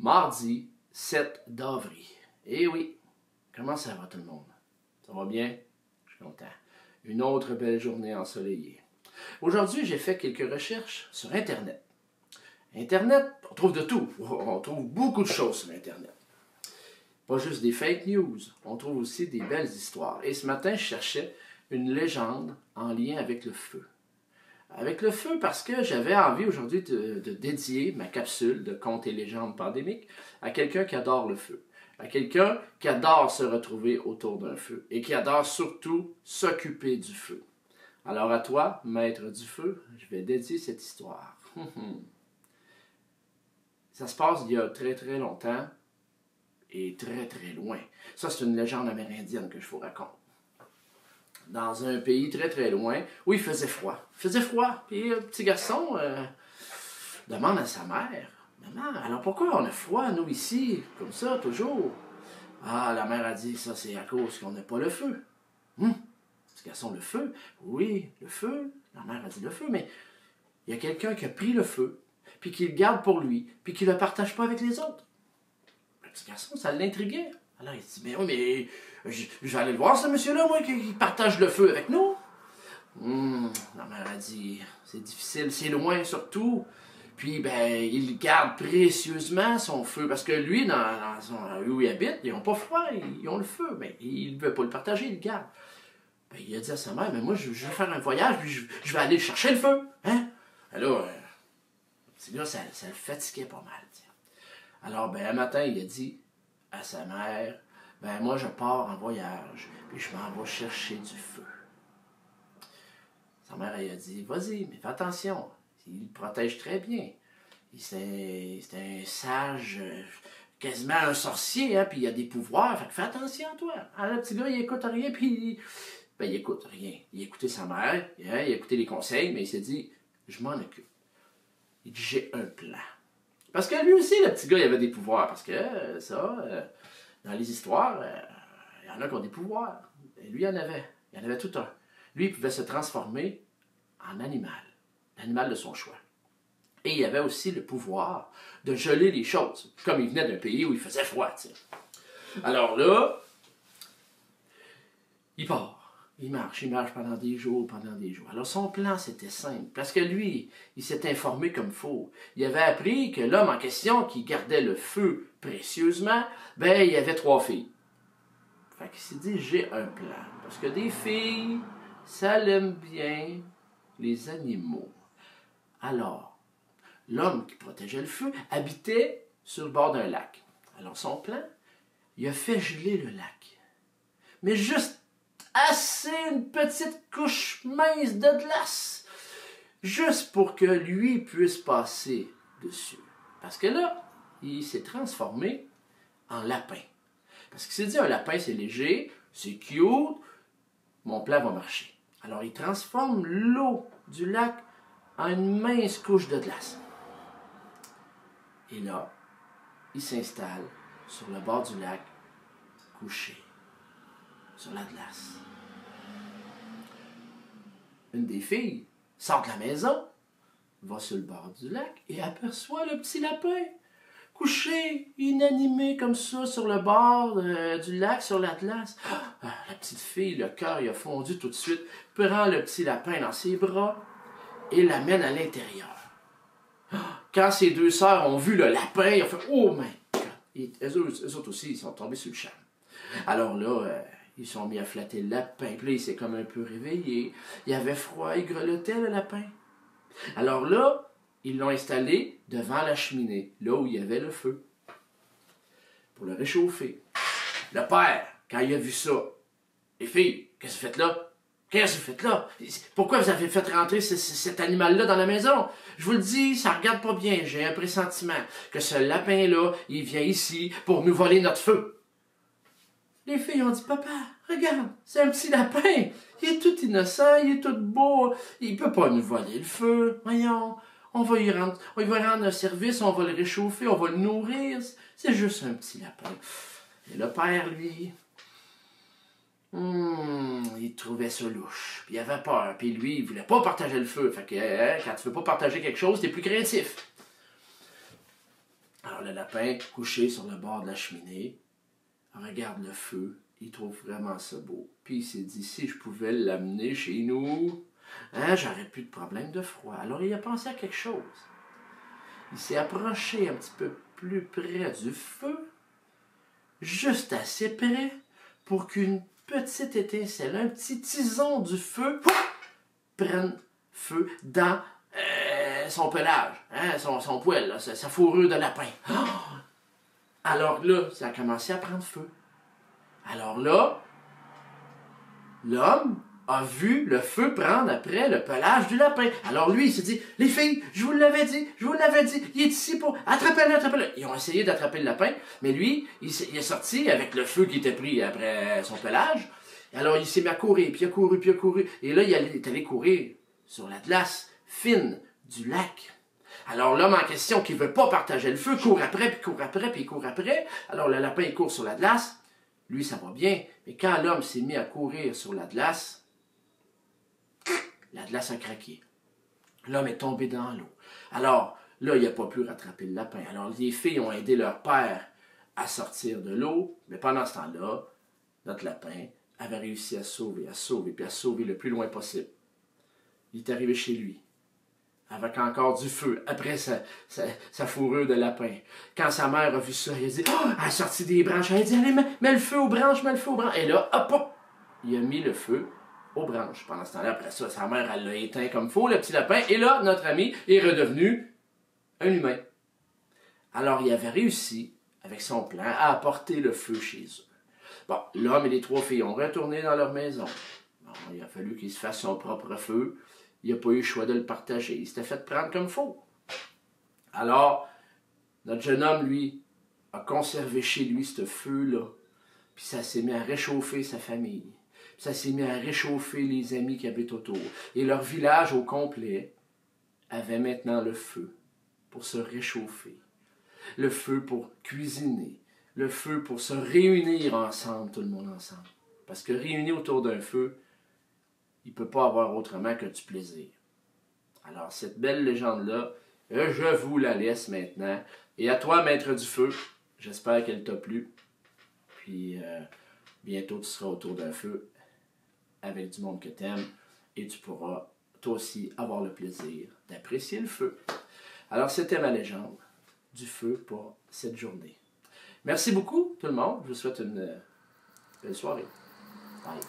Mardi 7 d'avril. Eh oui, comment ça va tout le monde? Ça va bien? Je suis content. Une autre belle journée ensoleillée. Aujourd'hui, j'ai fait quelques recherches sur Internet. Internet, on trouve de tout. On trouve beaucoup de choses sur Internet. Pas juste des fake news, on trouve aussi des belles histoires. Et ce matin, je cherchais une légende en lien avec le feu. Avec le feu parce que j'avais envie aujourd'hui de dédier ma capsule de contes et légendes pandémiques à quelqu'un qui adore le feu. À quelqu'un qui adore se retrouver autour d'un feu et qui adore surtout s'occuper du feu. Alors à toi, maître du feu, je vais dédier cette histoire. Ça se passe il y a très très longtemps et très très loin. Ça, c'est une légende amérindienne que je vous raconte. Dans un pays très très loin où il faisait froid. Il faisait froid. Puis le petit garçon demande à sa mère, « Maman, alors pourquoi on a froid, nous, ici, comme ça, toujours? » Ah, la mère a dit, « Ça, c'est à cause qu'on n'a pas le feu. » Petit garçon, le feu? Oui, le feu. La mère a dit, « Le feu, mais il y a quelqu'un qui a pris le feu, puis qui le garde pour lui, puis qui ne le partage pas avec les autres. » Le petit garçon, ça l'intriguait. Alors il dit, « Mais oui, mais je vais aller le voir, ce monsieur-là, moi, qui partage le feu avec nous. » La mère a dit, c'est difficile, c'est loin surtout. Puis, ben, il garde précieusement son feu, parce que lui, où il habite, ils n'ont pas froid, ils ont le feu, mais il ne veut pas le partager, il le garde. Ben, il a dit à sa mère, mais moi, je vais faire un voyage, puis je vais aller chercher le feu. Hein? Alors, le petit gars, ça le fatiguait pas mal. Tiens. Alors, ben, un matin, il a dit à sa mère, ben, moi, je pars en voyage, puis je m'en vais chercher du feu. Sa mère, elle a dit, vas-y, mais fais attention, il le protège très bien. C'est un sage, quasiment un sorcier, hein, puis il a des pouvoirs, fait que fais attention à toi. Alors, le petit gars, il écoute rien, puis ben, il écoute rien. Il a écouté sa mère, il a écouté les conseils, mais il s'est dit, je m'en occupe. Il dit, j'ai un plan. Parce que lui aussi, le petit gars, il avait des pouvoirs, parce que dans les histoires, il y en a qui ont des pouvoirs. Et lui, il en avait tout un. Lui, il pouvait se transformer en animal, l'animal de son choix. Et il avait aussi le pouvoir de geler les choses, comme il venait d'un pays où il faisait froid. T'sais. Alors là, il part. Il marche pendant des jours, Alors son plan, c'était simple, parce que lui, il s'est informé comme faut. Il avait appris que l'homme en question, qui gardait le feu précieusement, ben, il y avait 3 filles. Fait qu'il s'est dit, j'ai un plan. Parce que des filles, ça l'aime bien les animaux. Alors, l'homme qui protégeait le feu habitait sur le bord d'un lac. Alors son plan, il a fait geler le lac. Mais juste assez une petite couche mince de glace. Juste pour que lui puisse passer dessus. Parce que là, il s'est transformé en lapin. Parce qu'il s'est dit, un lapin, c'est léger, c'est cute, mon plan va marcher. Alors, il transforme l'eau du lac en une mince couche de glace. Et là, il s'installe sur le bord du lac, couché sur la glace. Une des filles sort de la maison, va sur le bord du lac et aperçoit le petit lapin couché, inanimé comme ça sur le bord du lac, sur la glace. La petite fille, le cœur il a fondu tout de suite, prend le petit lapin dans ses bras et l'amène à l'intérieur. Quand ses 2 sœurs ont vu le lapin, ils ont fait « Oh my God! » Et eux autres aussi, ils sont tombés sur le charme. Alors là, ils sont mis à flatter le lapin, puis là, il s'est comme un peu réveillé. Il avait froid, il grelottait le lapin. Alors là, ils l'ont installé devant la cheminée, là où il y avait le feu, pour le réchauffer. Le père, quand il a vu ça, les filles, qu'est-ce que vous faites là? Qu'est-ce que vous faites là? Pourquoi vous avez fait rentrer cet animal-là dans la maison? Je vous le dis, ça regarde pas bien. J'ai un pressentiment que ce lapin-là, il vient ici pour nous voler notre feu. Les filles ont dit, papa, regarde, c'est un petit lapin. Il est tout innocent, il est tout beau. Il peut pas nous voler le feu. Voyons, on va lui rendre un service, on va le réchauffer, on va le nourrir. C'est juste un petit lapin. Et le père, lui, il trouvait ça louche. Puis il avait peur. Puis lui, il voulait pas partager le feu. Fait que quand tu veux pas partager quelque chose, t'es plus craintif. Alors le lapin, couché sur le bord de la cheminée, regarde le feu. Il trouve vraiment ça beau. Puis il s'est dit, si je pouvais l'amener chez nous, hein, j'aurais plus de problème de froid. Alors il a pensé à quelque chose. Il s'est approché un petit peu plus près du feu, juste assez près, pour qu'une petite étincelle, un petit tison du feu, prenne feu dans son pelage, hein, son poil, là, sa fourrure de lapin. Alors là, ça a commencé à prendre feu. Alors là, l'homme a vu le feu prendre après le pelage du lapin. Alors lui, il s'est dit, les filles, je vous l'avais dit, il est ici pour... Attrapez-le, attrapez-le. Ils ont essayé d'attraper le lapin, mais lui, il est sorti avec le feu qui était pris après son pelage. Alors il s'est mis à courir, puis il a couru, puis il a couru. Et là, il est allé courir sur la glace fine du lac. Alors l'homme en question, qui ne veut pas partager le feu, court après, puis court après, puis il court après. Alors le lapin, il court sur la glace. Lui, ça va bien. Mais quand l'homme s'est mis à courir sur la glace a craqué. L'homme est tombé dans l'eau. Alors, là, il n'a pas pu rattraper le lapin. Alors, les filles ont aidé leur père à sortir de l'eau. Mais pendant ce temps-là, notre lapin avait réussi à sauver, puis à sauver le plus loin possible. Il est arrivé chez lui, avec encore du feu, après sa fourrure de lapin. Quand sa mère a vu ça, elle a dit, oh, elle a sorti des branches, elle a dit, allez, mets le feu aux branches, mets le feu aux branches. Et là, hop, il a mis le feu aux branches. Pendant ce temps-là, après ça, sa mère, elle l'a éteint comme il faut, le petit lapin, et là, notre ami est redevenu un humain. Alors, il avait réussi, avec son plan, à apporter le feu chez eux. Bon, l'homme et les 3 filles ont retourné dans leur maison. Bon, il a fallu qu'ils se fassent son propre feu. Il n'a pas eu le choix de le partager. Il s'était fait prendre comme faux. Alors, notre jeune homme, lui, a conservé chez lui ce feu-là. Puis ça s'est mis à réchauffer sa famille. Puis ça s'est mis à réchauffer les amis qui habitent autour. Et leur village au complet avait maintenant le feu pour se réchauffer. Le feu pour cuisiner. Le feu pour se réunir ensemble, tout le monde ensemble. Parce que réunis autour d'un feu, il ne peut pas avoir autrement que du plaisir. Alors, cette belle légende-là, je vous la laisse maintenant. Et à toi, maître du feu, j'espère qu'elle t'a plu. Puis, bientôt, tu seras autour d'un feu avec du monde que tu aimes. Et tu pourras, toi aussi, avoir le plaisir d'apprécier le feu. Alors, c'était ma légende du feu pour cette journée. Merci beaucoup, tout le monde. Je vous souhaite une belle soirée. Bye.